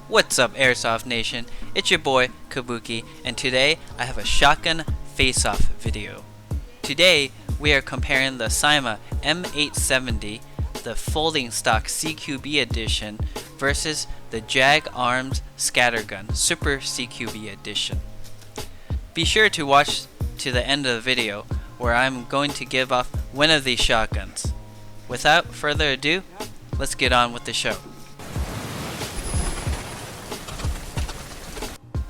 What's up, Airsoft Nation? It's your boy Kabuki, and today I have a shotgun face-off video. Today we are comparing the Cyma M870, the folding stock CQB edition, versus the Jag Arms Scattergun Super CQB edition. Be sure to watch to the end of the video, where I'm going to give off one of these shotguns. Without further ado, let's get on with the show.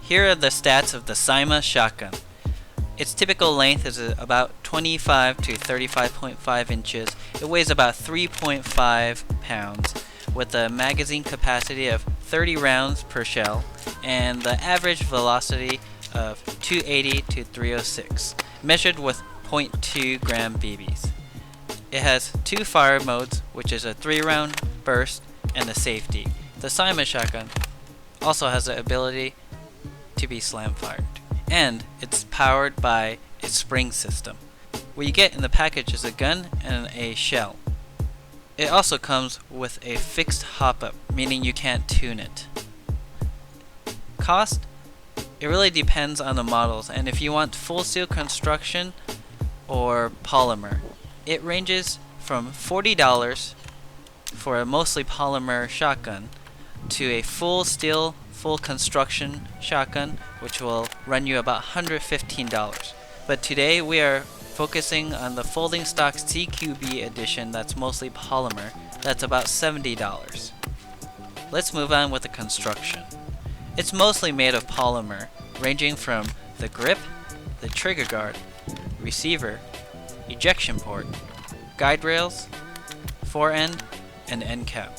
Here are the stats of the Cyma shotgun. Its typical length is about 25 to 35.5 inches. It weighs about 3.5 pounds with a magazine capacity of 30 rounds per shell and the average velocity of 280 to 306, measured with 0.2 gram BBs. It has two fire modes, which is a 3-round burst and a safety. The Cyma shotgun also has the ability to be slam fired, and it's powered by a spring system. What you get in the package is a gun and a shell. It also comes with a fixed hop-up, meaning you can't tune it. Cost? It really depends on the models, and if you want full steel construction or polymer, it ranges from $40 for a mostly polymer shotgun to a full steel full construction shotgun, which will run you about $115. But today we are focusing on the folding stock CQB edition that's mostly polymer. That's about $70. Let's move on with the construction. It's mostly made of polymer, ranging from the grip, the trigger guard, receiver, ejection port, guide rails, fore end, and end cap.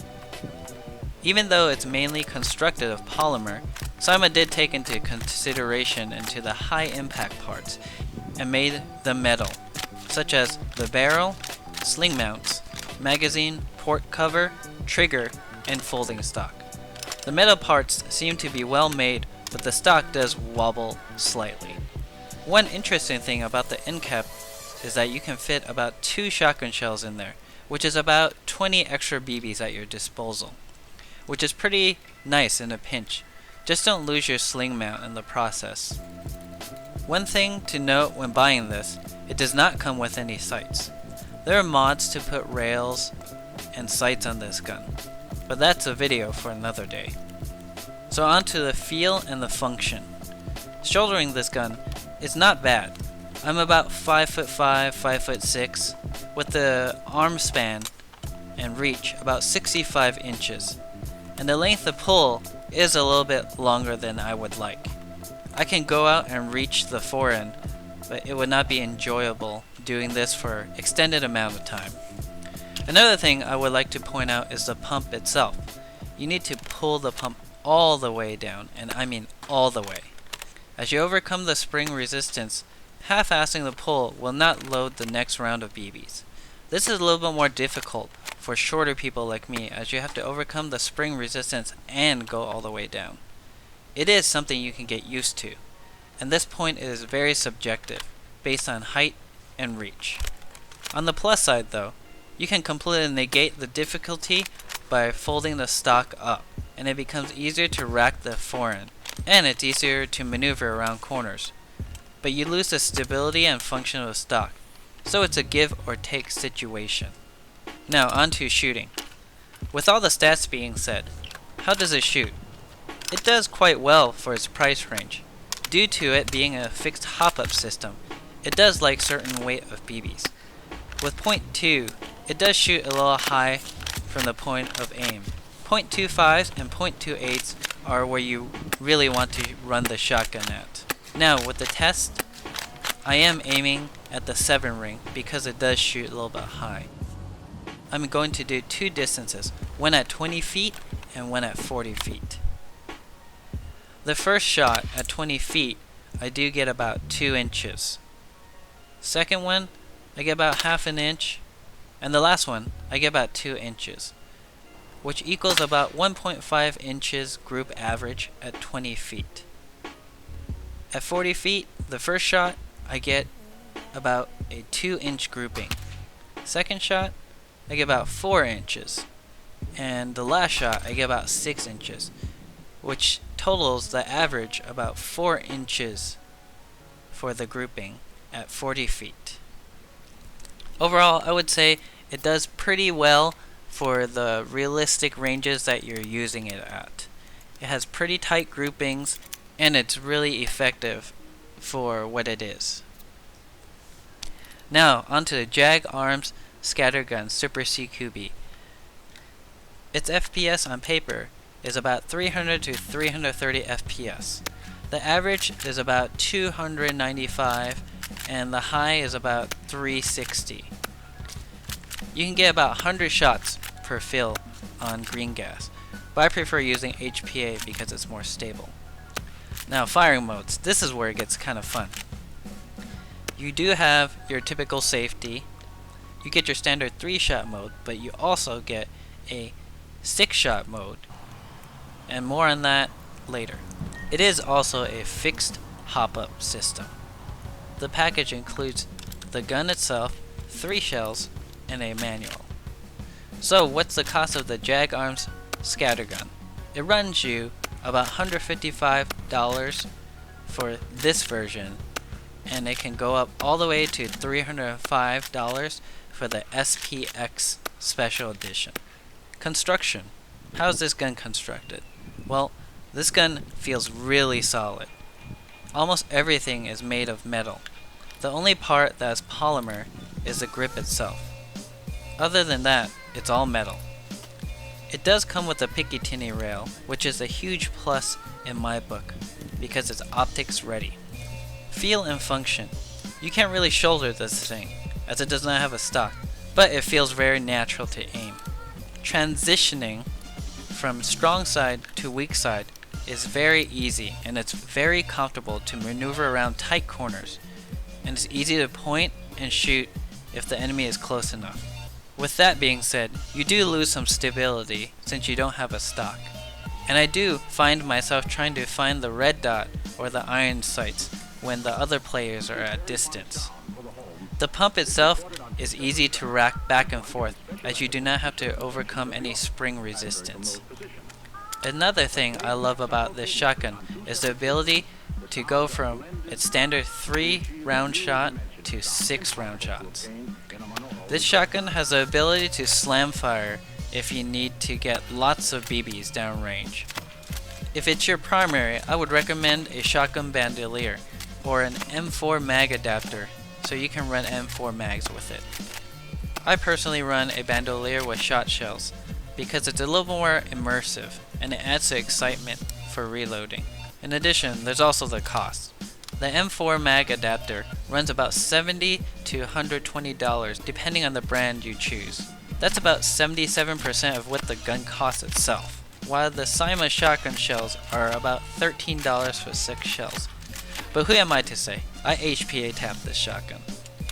Even though it's mainly constructed of polymer, Cyma did take into consideration into the high impact parts and made them metal, such as the barrel, sling mounts, magazine, port cover, trigger, and folding stock. The metal parts seem to be well made, but the stock does wobble slightly. One interesting thing about the end cap is that you can fit about 2 shotgun shells in there, which is about 20 extra BBs at your disposal, which is pretty nice in a pinch. Just don't lose your sling mount in the process. One thing to note when buying this, it does not come with any sights. There are mods to put rails and sights on this gun, but that's a video for another day. So on to the feel and the function. Shouldering this gun is not bad. I'm about 5'5", 5'6", with the arm span and reach about 65 inches. And the length of pull is a little bit longer than I would like. I can go out and reach the fore end, but it would not be enjoyable doing this for extended amount of time. Another thing I would like to point out is the pump itself. You need to pull the pump all the way down, and I mean all the way. As you overcome the spring resistance, half-assing the pull will not load the next round of BBs. This is a little bit more difficult for shorter people like me, as you have to overcome the spring resistance and go all the way down. It is something you can get used to, and this point is very subjective, based on height and reach. On the plus side though, you can completely negate the difficulty by folding the stock up, and it becomes easier to rack the fore end, and it's easier to maneuver around corners. But you lose the stability and function of the stock, so it's a give or take situation. Now on to shooting. With all the stats being said, how does it shoot? It does quite well for its price range. Due to it being a fixed hop-up system, it does like certain weight of BBs. With .2, it does shoot a little high from the point of aim. .25s and .28s are where you really want to run the shotgun at. Now with the test, I am aiming at the 7 ring because it does shoot a little bit high. I'm going to do 2 distances, one at 20 feet and one at 40 feet. The first shot at 20 feet, I do get about 2 inches. Second one, I get about half an inch, and the last one, I get about 2 inches, which equals about 1.5 inches group average at 20 feet. At 40 feet, the first shot, I get about a 2-inch grouping. Second shot, I get about 4 inches. And the last shot, I get about 6 inches. which totals the average about 4 inches for the grouping at 40 feet. Overall, I would say it does pretty well for the realistic ranges that you're using it at. It has pretty tight groupings, and it's really effective for what it is. Now, onto the Jag Arms Scattergun Super CQB. Its FPS on paper is about 300 to 330 FPS. The average is about 295, and the high is about 360. You can get about 100 shots per fill on green gas, but I prefer using HPA because it's more stable. Now, firing modes. This is where it gets kind of fun. You do have your typical safety. You get your standard 3-shot mode, but you also get a 6-shot mode, and more on that later. It is also a fixed hop-up system. The package includes the gun itself, 3 shells, and a manual. So what's the cost of the Jag Arms Scattergun? It runs you about $155 for this version, and it can go up all the way to $305 for the SPX Special Edition. Construction. How is this gun constructed? Well, this gun feels really solid. Almost everything is made of metal. The only part that's polymer is the grip itself. Other than that, it's all metal. It does come with a Picatinny rail, which is a huge plus in my book, because it's optics ready. Feel and function. You can't really shoulder this thing, as it does not have a stock, but it feels very natural to aim. Transitioning from strong side to weak side is very easy, and it's very comfortable to maneuver around tight corners, and it's easy to point and shoot if the enemy is close enough. With that being said, you do lose some stability since you don't have a stock, and I do find myself trying to find the red dot or the iron sights when the other players are at distance. The pump itself is easy to rack back and forth, as you do not have to overcome any spring resistance. Another thing I love about this shotgun is the ability to go from its standard 3-round shot to 6-round shots. This shotgun has the ability to slam fire if you need to get lots of BBs downrange. If it's your primary, I would recommend a shotgun bandolier or an M4 mag adapter so you can run M4 mags with it. I personally run a bandolier with shot shells because it's a little more immersive and it adds to excitement for reloading. In addition, there's also the cost. The M4 mag adapter runs about $70 to $120 depending on the brand you choose. That's about 77% of what the gun costs itself, while the Cyma shotgun shells are about $13 for 6 shells. But who am I to say? I HPA tapped this shotgun.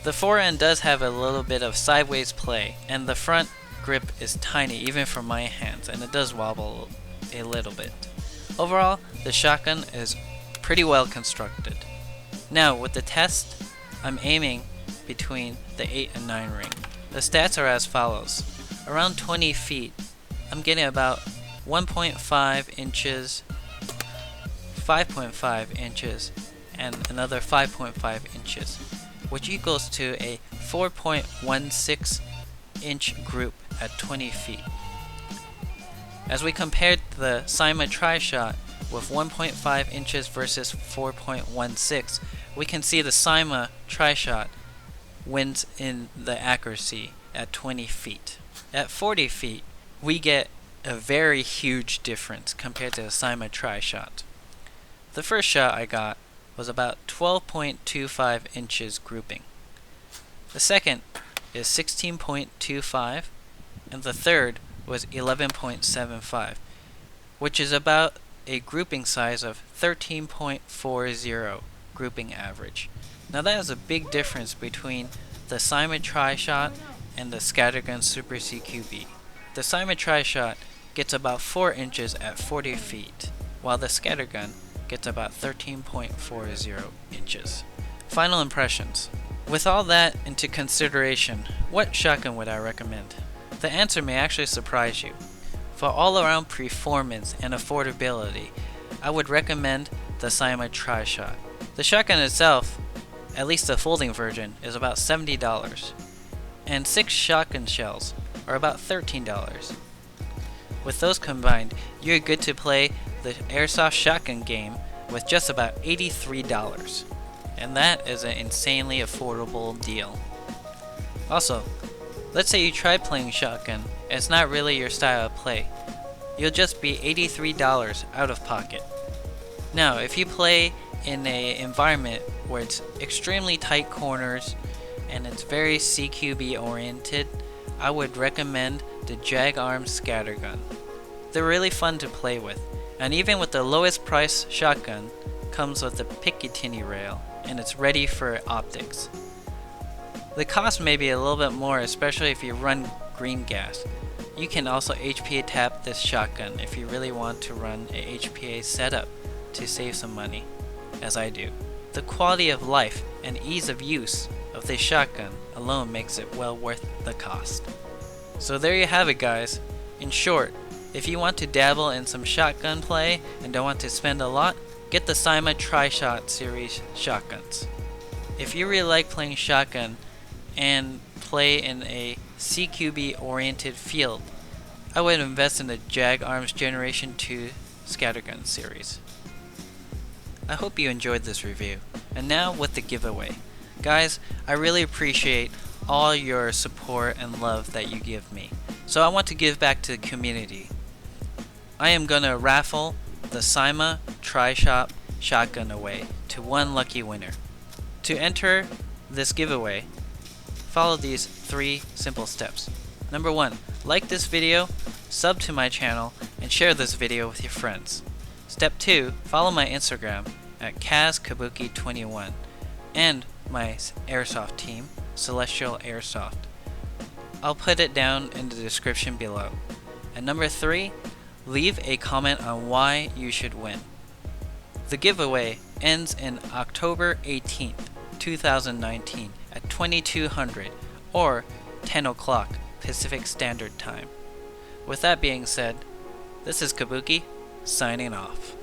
The forend does have a little bit of sideways play, and the front grip is tiny even for my hands, and it does wobble a little bit. Overall, the shotgun is pretty well constructed. Now with the test, I'm aiming between the 8 and 9 ring. The stats are as follows. Around 20 feet, I'm getting about 1.5 inches, 5.5 inches, and another 5.5 inches, which equals to a 4.16 inch group at 20 feet. As we compared the Cyma Trishot with 1.5 inches versus 4.16, we can see the Cyma Trishot wins in the accuracy at 20 feet. At 40 feet, we get a very huge difference compared to the Cyma Trishot. The first shot I got was about 12.25 inches grouping. The second is 16.25, and the third was 11.75, which is about a grouping size of 13.40 grouping average. Now that is a big difference between the Cyma Trishot and the Scattergun Super CQB. The Cyma Trishot gets about 4 inches at 40 feet, while the Scattergun gets about 13.40 inches. Final impressions. With all that into consideration, what shotgun would I recommend? The answer may actually surprise you. For all-around performance and affordability, I would recommend the Cyma Trishot. The shotgun itself, at least the folding version, is about $70, and 6 shotgun shells are about $13. With those combined, you're good to play the Airsoft shotgun game with just about $83, and that is an insanely affordable deal. Also, let's say you try playing shotgun and it's not really your style of play. You'll just be $83 out of pocket. Now, if you play in an environment where it's extremely tight corners and it's very CQB oriented, I would recommend the Jag Arms Scattergun. They're really fun to play with, and even with the lowest price shotgun comes with a Picatinny rail and it's ready for optics. The cost may be a little bit more, especially if you run green gas. You can also HPA tap this shotgun if you really want to run a HPA setup to save some money, as I do. The quality of life and ease of use of this shotgun alone makes it well worth the cost. So there you have it, guys. In short, if you want to dabble in some shotgun play and don't want to spend a lot, get the Cyma Trishot series shotguns. If you really like playing shotgun and play in a CQB oriented field, I would invest in the Jag Arms Generation 2 Scattergun series. I hope you enjoyed this review. And now with the giveaway. Guys, I really appreciate all your support and love that you give me. So I want to give back to the community. I am gonna raffle the Cyma Trishot shotgun away to one lucky winner. To enter this giveaway, follow these 3 simple steps. Number 1, like this video, sub to my channel, and share this video with your friends. Step 2, follow my Instagram at KazKabuki21 and my Airsoft team, Celestial Airsoft. I'll put it down in the description below. And number 3, leave a comment on why you should win. The giveaway ends in October 18th, 2019 at 2200 or 10 o'clock Pacific Standard Time. With that being said, this is Kabuki, signing off.